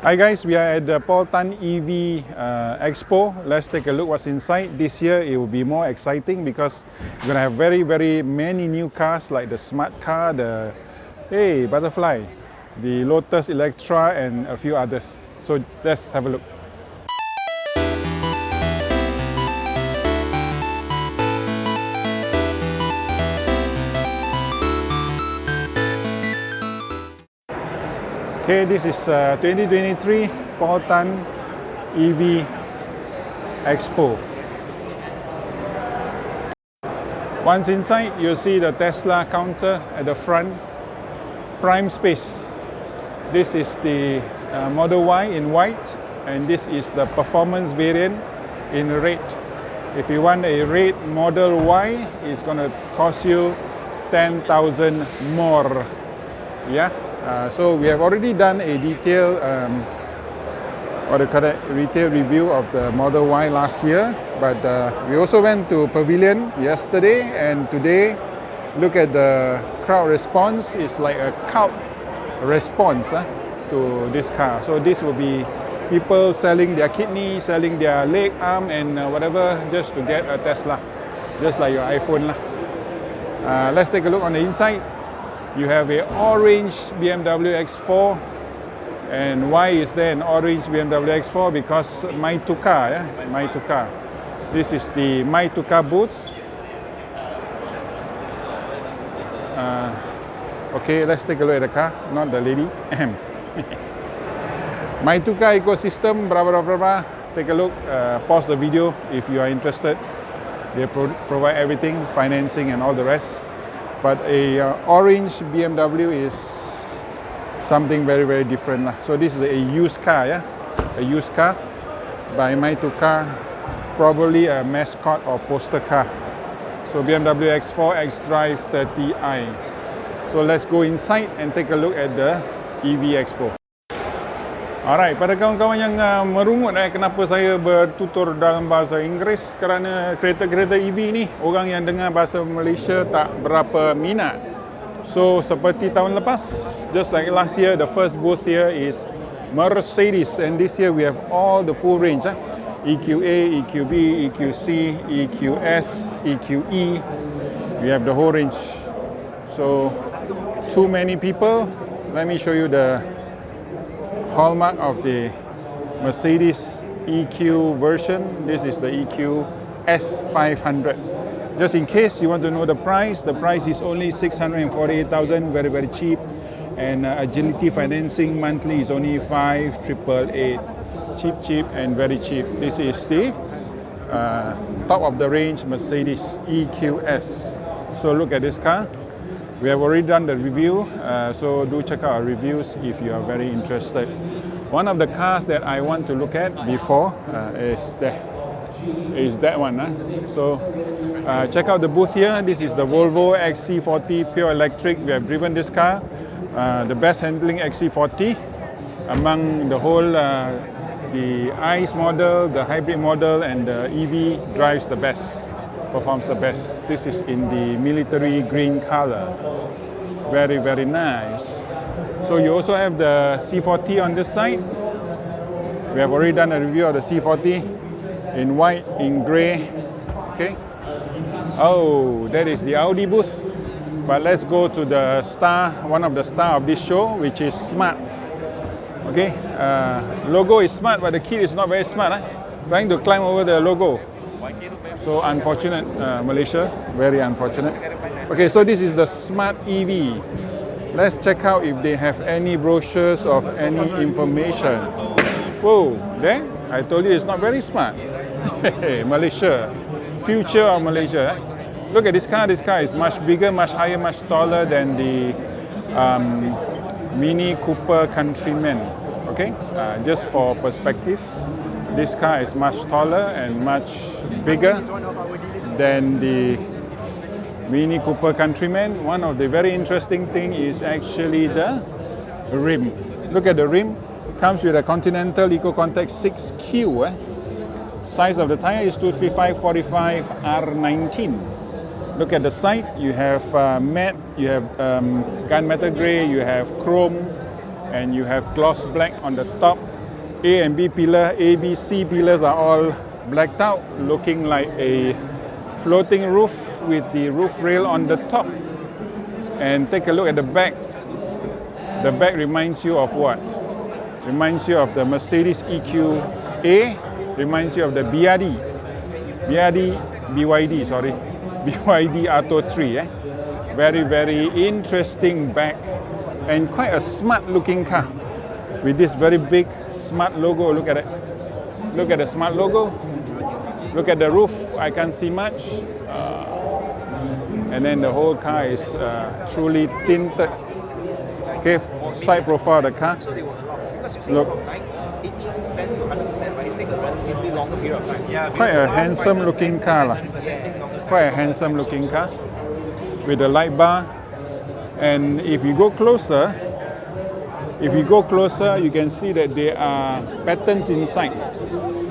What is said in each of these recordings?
Hi guys, we are at the Paultan EV Expo. Let's take a look what's inside. This year it will be more exciting because we're gonna have very many new cars like the smart car, the butterfly, the Lotus Electra and a few others. So let's have a look. Okay, this is 2023 Paultan EV Expo. Once inside, you'll see the Tesla counter at the front, prime space. This is the Model Y in white, and this is the performance variant in red. If you want a red Model Y, it's gonna cost you 10,000 more. Yeah. So we have already done a detailed retail review of the Model Y last year, but we also went to Pavilion yesterday and today. Look at the crowd response. It's like a cult response to this car. So this will be people selling their kidney, selling their leg, arm and whatever just to get a Tesla, just like your iPhone lah. Let's take a look on the inside. You have a orange BMW X4, and why is there an orange BMW X4? Because my2car, my2car. This is the my2car booth. Okay, let's take a look at the car, not the lady. my2car ecosystem, blah. Take a look, pause the video if you are interested. They provide everything, financing and all the rest. But a orange BMW is something very different. So this is a used car, a used car by my2car, probably a mascot or poster car. So BMW X4 xDrive 30i. So let's go inside and take a look at the EV Expo. Alright, pada kawan-kawan yang merungut kenapa saya bertutur dalam bahasa Inggeris, kerana kereta-kereta EV ni orang yang dengar bahasa Malaysia tak berapa minat. So seperti tahun lepas, just like last year, the first booth here is Mercedes, and this year we have all the full range. EQA, EQB, EQC, EQS, EQE. We have the whole range. So too many people. Let me show you the hallmark of the Mercedes EQ version. This is the EQ S500. Just in case you want to know the price is only 648,000, very cheap. And Agility financing monthly is only 5,888. Cheap and very cheap. This is the top of the range Mercedes EQS. So look at this car. We have already done the review, so do check out our reviews if you are very interested. One of the cars that I want to look at before is that one. So check out the booth here. This is the Volvo XC40 pure electric. We have driven this car, the best handling XC40 among the whole the ICE model, the hybrid model and the EV drives the best. Performs the best. This is in the military green color. Very nice. So you also have the C40 on this side. We have already done a review of the C40 in white, in grey. Okay. Oh, that is the Audi booth. But let's go to the star, one of the star of this show, which is smart. Okay. Logo is smart, but the kid is not very smart. Trying to climb over the logo. So unfortunate, Malaysia, very unfortunate. Okay, so this is the smart EV. Let's check out if they have any brochures of any information. Whoa, there? I told you it's not very smart. Malaysia, future of Malaysia. Look at this car. This car is much bigger, much higher, much taller than the Mini Cooper Countryman. Okay, just for perspective. This car is much taller and much bigger than the Mini Cooper Countryman. One of the very interesting thing is actually the rim. Look at the rim. Comes with a Continental EcoContact 6Q. Size of the tire is 235/45 R19. Look at the side. You have matte, you have gunmetal grey, you have chrome, and you have gloss black on the top A and B pillar, A, B, C pillars are all blacked out, looking like a floating roof with the roof rail on the top. And take a look at the back. The back reminds you of what? Reminds you of the Mercedes EQA, reminds you of the BYD Atto 3. Very, very interesting back and quite a smart looking car with this very big smart logo. Look at it. Look at the smart logo. Look at the roof. I can't see much. And then the whole car is truly tinted. Okay, side profile of the car. Look. Quite a handsome looking car. Quite a handsome looking car with a light bar. And if you go closer, you can see that there are patterns inside.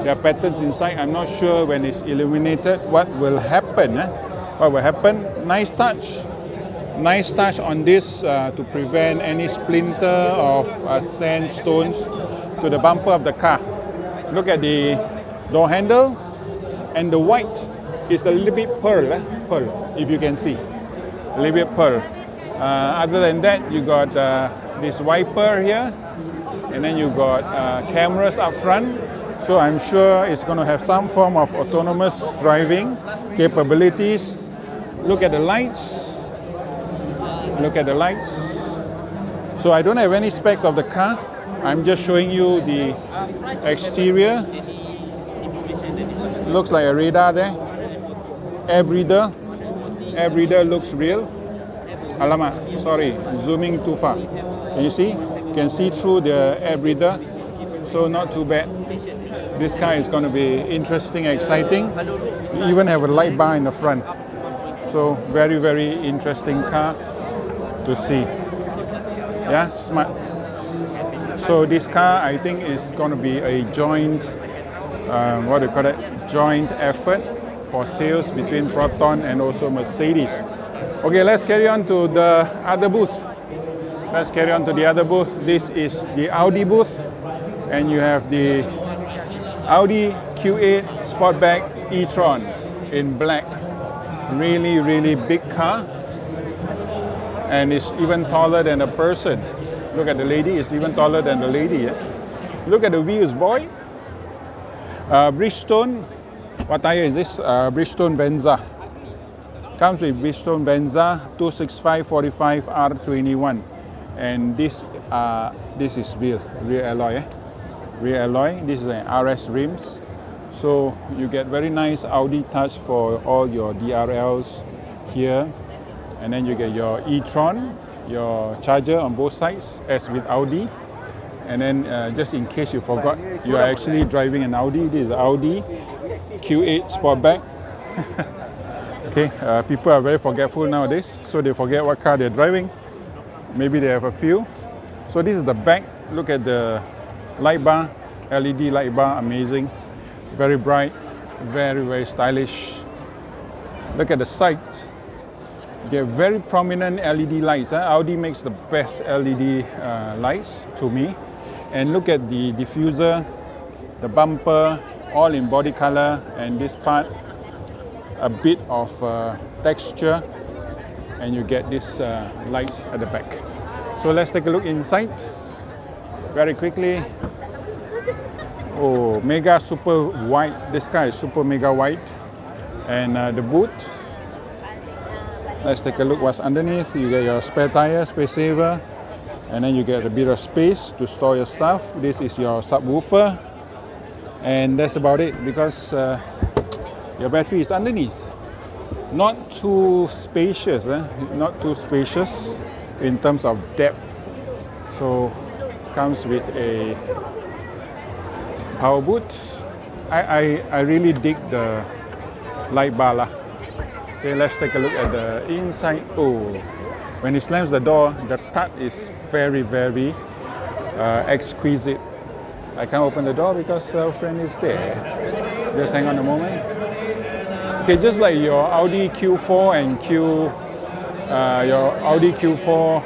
There are patterns inside. I'm not sure when it's illuminated what will happen. What will happen? Nice touch. Nice touch on this to prevent any splinter of sandstones to the bumper of the car. Look at the door handle, and the white is a little bit pearl, if you can see. A little bit pearl. Other than that, you got this wiper here, and then you got cameras up front. So I'm sure it's going to have some form of autonomous driving capabilities. Look at the lights. Look at the lights. So I don't have any specs of the car. I'm just showing you the exterior. Looks like a radar there. Air breather. Air breather looks real. Alamak, sorry, zooming too far. Can you see? You can see through the air breather. So not too bad. This car is going to be interesting, exciting. You even have a light bar in the front. So very, very interesting car to see. Yeah, smart. So this car, I think, is going to be a joint, what do you call it? Joint effort for sales between Paultan and also Mercedes. Okay, let's carry on to the other booth. Let's carry on to the other booth. This is the Audi booth, and you have the Audi Q8 Sportback e-tron in black. Really, really big car, and it's even taller than a person. Look at the lady, it's even taller than the lady. Look at the wheels, boy. Bridgestone, what tire is this? Bridgestone Venza. Comes with Bridgestone Venza 265/45 R21, and this is rear alloy. Rear alloy. This is an RS rims. So you get very nice Audi touch for all your DRLs here, and then you get your e-tron, your charger on both sides as with Audi. And then just in case you forgot, you are actually driving an Audi. This is Audi Q8 Sportback. Okay, people are very forgetful nowadays, so they forget what car they're driving. Maybe they have a few. So this is the back. Look at the light bar, LED light bar, amazing. Very bright, very, very stylish. Look at the sides. They're very prominent LED lights. Audi makes the best LED lights to me. And look at the diffuser, the bumper, all in body color, and this part, a bit of texture, and you get these lights at the back. So let's take a look inside very quickly. Oh, mega super wide. This car is super mega wide. And the boot. Let's take a look what's underneath. You get your spare tire, space saver, and then you get a bit of space to store your stuff. This is your subwoofer, and that's about it, because your battery is underneath. Not too spacious, not too spacious in terms of depth. So comes with a power boot. I really dig the light bar lah. Okay, let's take a look at the inside. Oh, when it slams the door, the touch is very, very exquisite. I can't open the door because our friend is there. Just hang on a moment. Okay, just like your Audi Q4 and your Audi Q4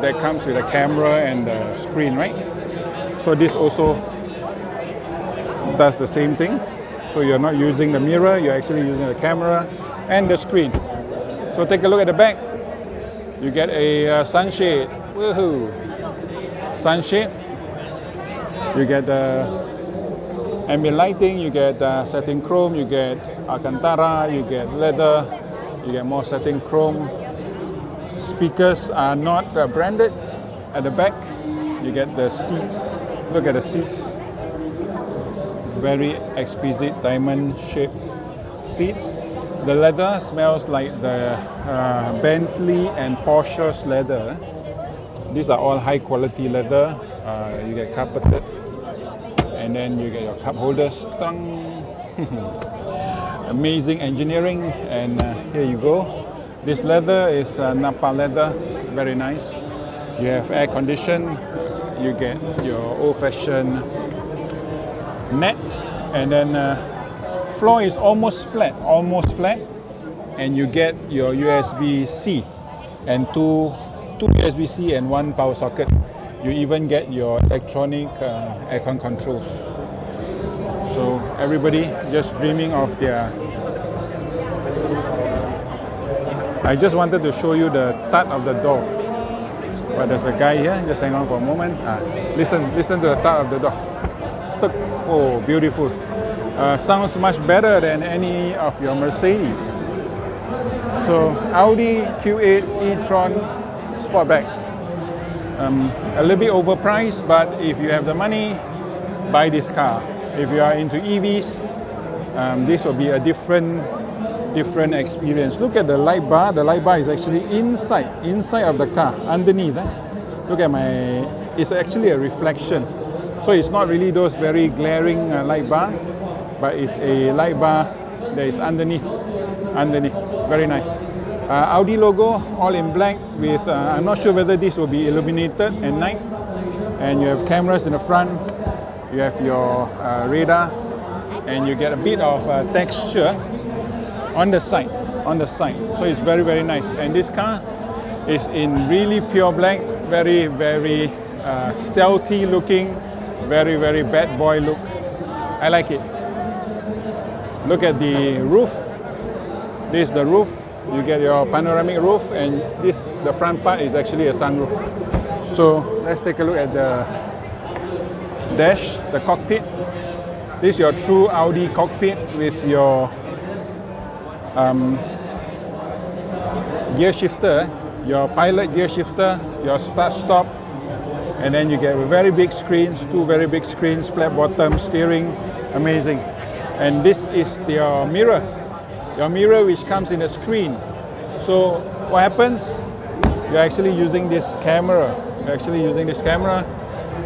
that comes with a camera and the screen, right? So this also does the same thing. So you're not using the mirror, you're actually using the camera and the screen. So take a look at the back. You get a sunshade. Woohoo! Sunshade. You get the ambient lighting, you get satin chrome, you get Alcantara, you get leather, you get more satin chrome. Speakers are not branded at the back. You get the seats. Look at the seats. Very exquisite diamond shaped seats. The leather smells like the Bentley and Porsche's leather. These are all high quality leather. You get carpeted, and then you get your cup holders. Amazing engineering, and here you go. This leather is Napa leather, very nice. You have air condition. You get your old-fashioned net, and then floor is almost flat, and you get your USB-C and two USB-C and one power socket. You even get your electronic aircon controls. So everybody just dreaming of their. I just wanted to show you the tud of the door, but there's a guy here. Just hang on for a moment. Listen to the tud of the door. Oh, beautiful. Sounds much better than any of your Mercedes. So Audi Q8 e-tron Sportback. A little bit overpriced, but if you have the money, buy this car. If you are into EVs, this will be a different experience. Look at the light bar. The light bar is actually inside of the car, underneath. Look at it's actually a reflection. So it's not really those very glaring light bar, but it's a light bar that is underneath. Very nice. Audi logo, all in black with, I'm not sure whether this will be illuminated at night. And you have cameras in the front, you have your radar, and you get a bit of texture on the side. So it's very, very nice. And this car is in really pure black, very, very stealthy looking, very, very bad boy look. I like it. Look at the roof. This is the roof. You get your panoramic roof, and the front part is actually a sunroof. So let's take a look at the dash, the cockpit. This is your true Audi cockpit with your gear shifter, your pilot gear shifter, your start-stop, and then you get very big screens, two very big screens, flat bottom, steering, amazing. And this is your mirror which comes in the screen. So what happens? You're actually using this camera.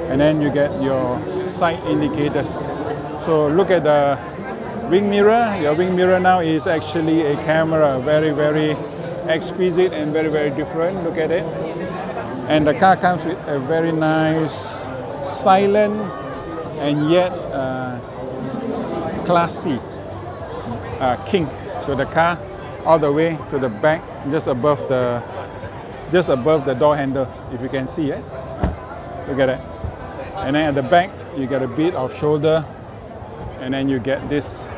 And then you get your side indicators. So look at the wing mirror. Your wing mirror now is actually a camera, very, very exquisite and very, very different. Look at it. And the car comes with a very nice, silent and yet classy kink to the car, all the way to the back, just above the door handle, if you can see it. Look at it. And then at the back, you get a bit of shoulder, and then you get this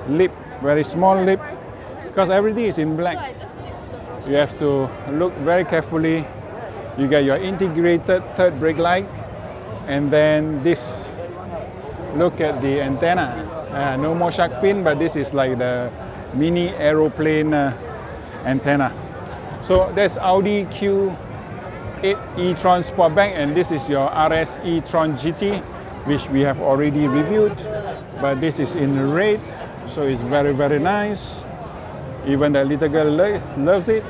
lip, very small lip, because everything is in black. You have to look very carefully. You get your integrated third brake light, and then this. Look at the antenna. No more shark fin, but this is like the mini aeroplane antenna. So that's Audi Q8 e-tron Sportback, and this is your RS e-tron GT, which we have already reviewed, but this is in red, so it's very, very nice. Even the little girl loves it.